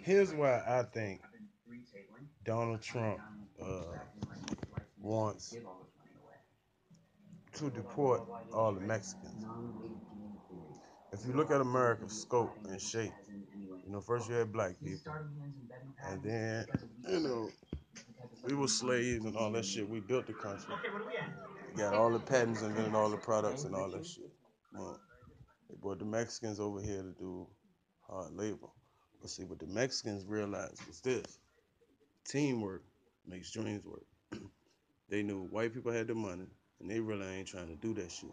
Here's why I think Donald Trump wants to deport all the Mexicans. If you look at America's scope and shape, first you had black people, and then, you know, we were slaves and all that shit. We built the country. We got all the patents, invented all the products and all that shit. Well, they brought the Mexicans over here to do hard labor. But see, what the Mexicans realized was this: teamwork makes dreams work. They knew white people had the money, and they really ain't trying to do that shit.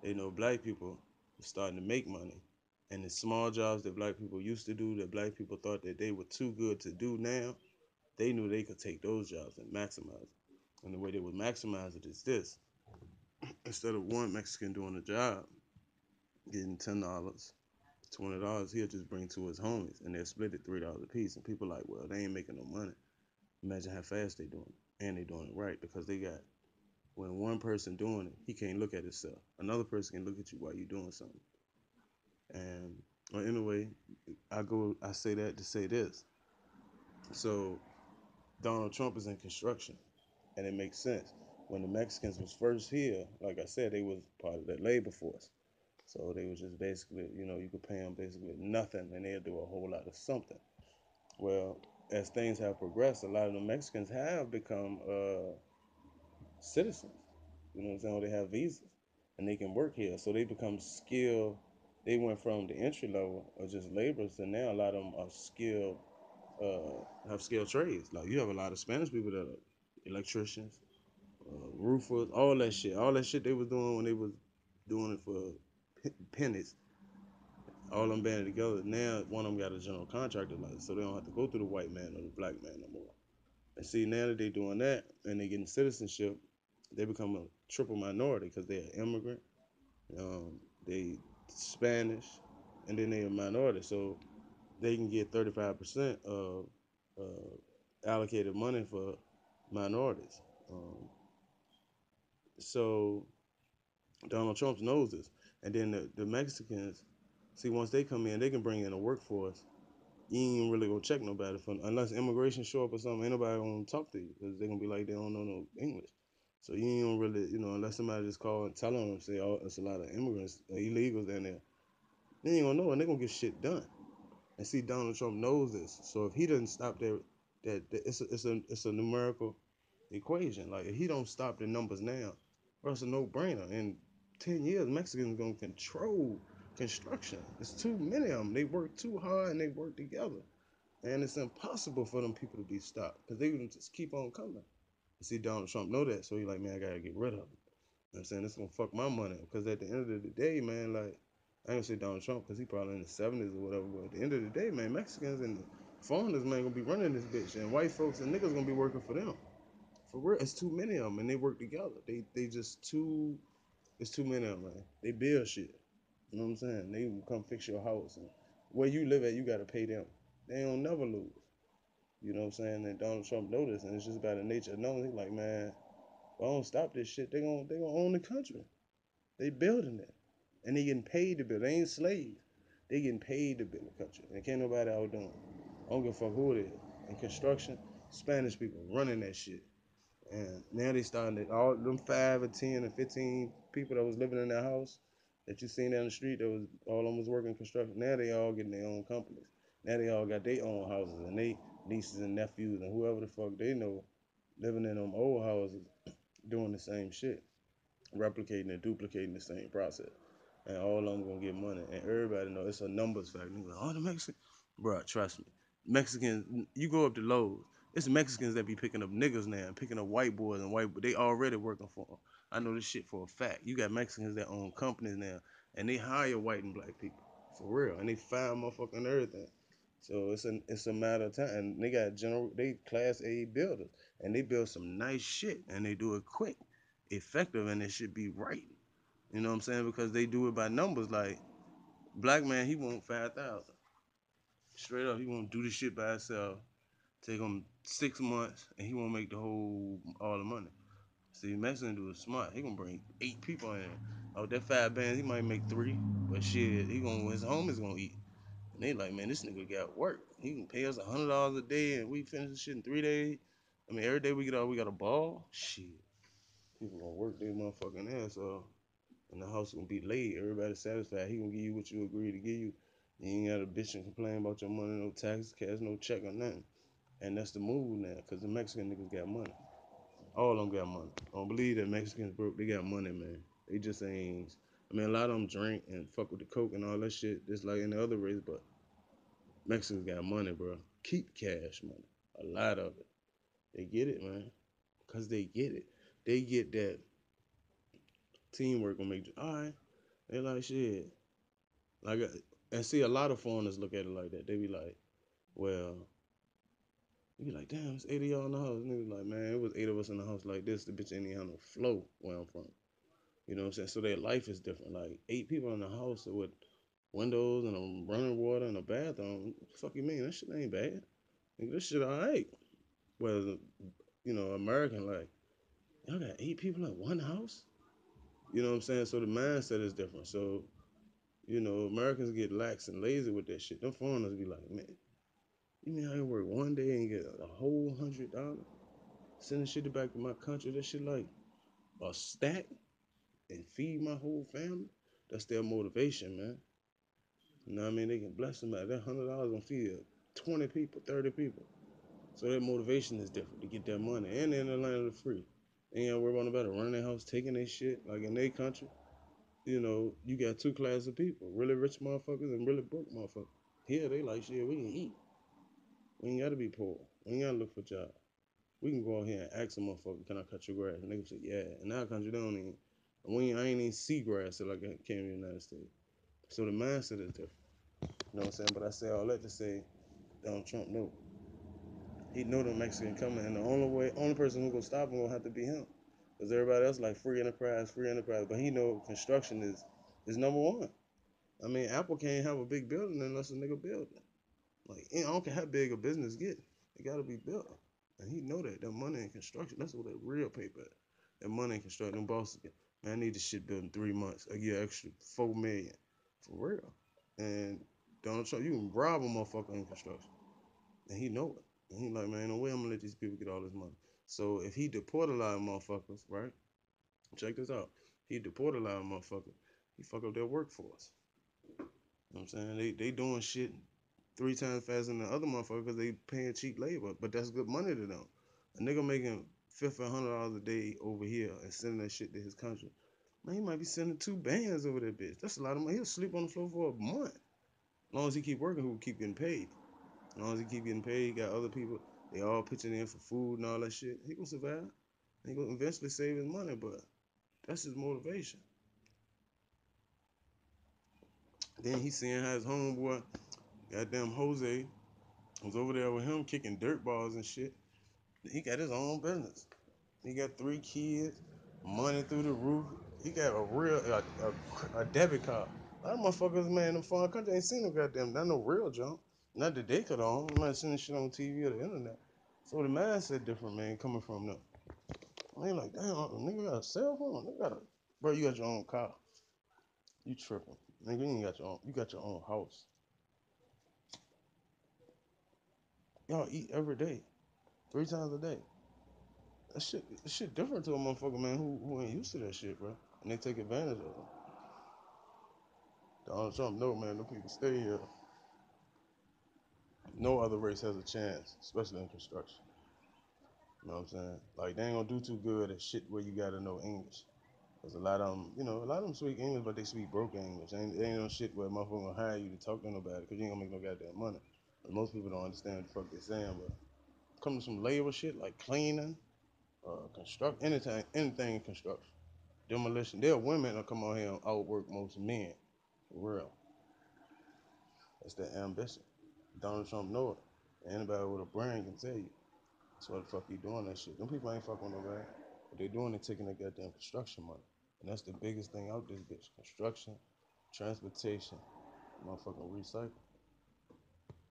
They know black people are starting to make money, and the small jobs that black people used to do, that black people thought that they were too good to do now, they knew they could take those jobs and maximize it. And the way they would maximize it is this: instead of one Mexican doing a job, getting $10, $20, he'll just bring two of his homies, and they'll split it $3 a piece. And people are like, well, they ain't making no money. Imagine how fast they doing it, and they doing it right because they got, when one person doing it, he can't look at himself. Another person can look at you while you're doing something. And well, anyway, I say that to say this. So Donald Trump is in construction, and it makes sense. When the Mexicans was first here, like I said, they was part of that labor force. So they was just basically, you could pay them basically nothing, and they'll do a whole lot of something. Well, as things have progressed, a lot of the Mexicans have become citizens. You know what I'm saying? Or they have visas, and they can work here. So they become skilled. They went from the entry level of just laborers to now a lot of them are skilled, have skilled trades. Like you have a lot of Spanish people that are electricians, roofers, all that shit they was doing when they was doing it for pennies. All them banded together. Now one of them got a general contractor license, so they don't have to go through the white man or the black man no more. And see, now that they doing that and they getting citizenship, they become a triple minority because they're immigrant, they Spanish, and then they're a minority. So they can get 35% of allocated money for minorities. So Donald Trump knows this. And then the Mexicans, see, once they come in, they can bring in a workforce. You ain't really gonna check nobody for unless immigration show up or something. Ain't nobody gonna talk to you because they're gonna be like they don't know no English. So you ain't gonna really, unless somebody just call and tell them, say, oh, it's a lot of immigrants, illegals in there. They ain't gonna know, and they gonna get shit done. And see, Donald Trump knows this. So if he doesn't stop that it's a numerical equation. Like if he don't stop the numbers now, well, it's a no-brainer. In 10 years, Mexicans gonna control construction. It's too many of them. They work too hard and they work together, and it's impossible for them people to be stopped because they can just keep on coming. You see, Donald Trump know that, so he like, man, I gotta get rid of them. You know what I'm saying? It's gonna fuck my money up because at the end of the day, man, like I ain't gonna say Donald Trump because he probably in the 70s or whatever, but at the end of the day, man, Mexicans and foreigners, man, gonna be running this bitch, and white folks and niggas gonna be working for them. For real, it's too many of them, and they work together. They just too. It's too many of them, man. They build shit. You know what I'm saying? They will come fix your house, and where you live at, you gotta pay them. They don't never lose. You know what I'm saying? And Donald Trump noticed, and it's just by the nature of knowing. He's like, man, if I don't stop this shit, they gonna own the country. They building it, and they getting paid to build. They ain't slaves. They getting paid to build the country, and can't nobody outdo them. I don't give a fuck who it is. In construction, Spanish people running that shit. And now they starting to, all them 5 and 10 and 15 people that was living in that house that you seen down the street that was all of them was working construction. Now they all getting their own companies. Now they all got their own houses and they nieces and nephews and whoever the fuck they know living in them old houses doing the same shit, replicating and duplicating the same process. And all of them gonna get money. And everybody know it's a numbers factor. Like, oh, the Mexican, bro, trust me. Mexicans, you go up to Lowe's, it's Mexicans that be picking up niggas now and picking up white boys and white boys. They already working for them. I know this shit for a fact. You got Mexicans that own companies now, and they hire white and black people for real, and they fire motherfucking everything. So it's a matter of time. And they got they class A builders, and they build some nice shit, and they do it quick, effective, and it should be right. You know what I'm saying? Because they do it by numbers. Like black man, he want 5,000 straight up. He won't do this shit by himself. Take him 6 months, and he won't make the whole all the money. See, Mexican dude is smart. He gonna bring 8 people in. Oh, that 5 bands, he might make three, but shit, his homies gonna eat. And they like, man, this nigga got work. He can pay us $100 a day, and we finish this shit in 3 days. I mean, every day we get out, we got a ball. Shit, people gonna work their motherfucking ass off, and the house gonna be laid. Everybody satisfied. He gonna give you what you agree to give you. You ain't got a bitch and complain about your money, no taxes, cash, no check or nothing. And that's the move now, cause the Mexican niggas got money. All of them got money. I don't believe that Mexicans broke. They got money, man. They just ain't. I mean, a lot of them drink and fuck with the coke and all that shit, just like in the other race. But Mexicans got money, bro. Keep cash money. A lot of it. They get it, man. Cause they get it. They get that teamwork gonna make. All right. They like shit. Like, and see, a lot of foreigners look at it like that. They be like, well, you be like, damn, it's 8 of y'all in the house. And they be like, man, it was 8 of us in the house like this. The bitch ain't even have no flow where I'm from. You know what I'm saying? So their life is different. Like 8 people in the house with windows and a running water and a bathroom. Fuck you mean? That shit ain't bad. Nigga, this shit alright. Whereas, American, like, y'all got 8 people in one house? You know what I'm saying? So the mindset is different. So, Americans get lax and lazy with that shit. Them foreigners be like, man, you mean I can work one day and get a whole $100? Sending shit back to my country, that shit like a stack and feed my whole family? That's their motivation, man. You know what I mean? They can bless them out. That $100 gonna feed 20 people, 30 people. So their motivation is different to get that money. And they're in the land of the free. They ain't gotta worry about nobody running their house, taking their shit. Like in their country, you got two classes of people. Really rich motherfuckers and really broke motherfuckers. Here they like shit, we can eat. We ain't gotta be poor. We ain't gotta look for jobs. We can go out here and ask a motherfucker, can I cut your grass? And they can say, yeah. In our country, they don't even, I ain't even see grass till I came to the United States. So the mindset is different. You know what I'm saying? But I say all that to say, Donald Trump know. He know the Mexican coming, and the only person who gonna stop him gonna have to be him, because everybody else like free enterprise, free enterprise. But he know construction is number one. I mean, Apple can't have a big building unless a nigga build it. Like, I don't care how big a business get, it gotta be built. And he know that money in construction, that's what that real paper at. That money in construction, them bosses get, man, I need this shit built in 3 months. I get extra 4 million. For real. And Donald Trump, you can rob a motherfucker in construction. And he know it. And he like, man, no way I'm gonna let these people get all this money. So if he deport a lot of motherfuckers, right? Check this out. He deport a lot of motherfuckers. He fuck up their workforce. You know what I'm saying? They doing shit 3 times faster than the other motherfuckers because they paying cheap labor. But that's good money to them. A nigga making $50, $100 a day over here and sending that shit to his country. Man, he might be sending 2 bands over that bitch. That's a lot of money. He'll sleep on the floor for a month. As long as he keep working, he'll keep getting paid. As long as he keep getting paid, he got other people. They all pitching in for food and all that shit. He gonna survive. He gonna eventually save his money, but that's his motivation. Then he seeing how his homeboy, goddamn Jose, was over there with him kicking dirt balls and shit. He got his own business. He got 3 kids, money through the roof. He got a debit card. A lot of motherfuckers, man, in the foreign country ain't seen no goddamn, not no real junk. Not that they could own. You might seen shit on TV or the internet. So the mindset different, man, coming from them. They like, damn, nigga got a cell phone. Nigga got a, bro, you got your own car. You tripping. Nigga, you ain't got your own, you got your own house. Y'all eat every day, 3 times a day. That shit different to a motherfucker, man, who ain't used to that shit, bro. And they take advantage of it. Donald Trump know, man, the people stay here. No other race has a chance, especially in construction. You know what I'm saying? Like, they ain't gonna do too good at shit where you gotta know English. Cause a lot of them, a lot of them speak English, but they speak broken English. Ain't no shit where motherfucker gonna hire you to talk to nobody, cause you ain't gonna make no goddamn money. But most people don't understand what the fuck they're saying, but come to some labor shit like cleaning, construct, anything in construction, demolition. There are women that come out here and outwork most men, for real. That's their ambition. Donald Trump know it. Anybody with a brain can tell you. That's why the fuck he doing that shit. Them people ain't fucking with nobody. What they doing, they taking that goddamn construction money. And that's the biggest thing out this bitch. Construction, transportation, motherfucking recycle.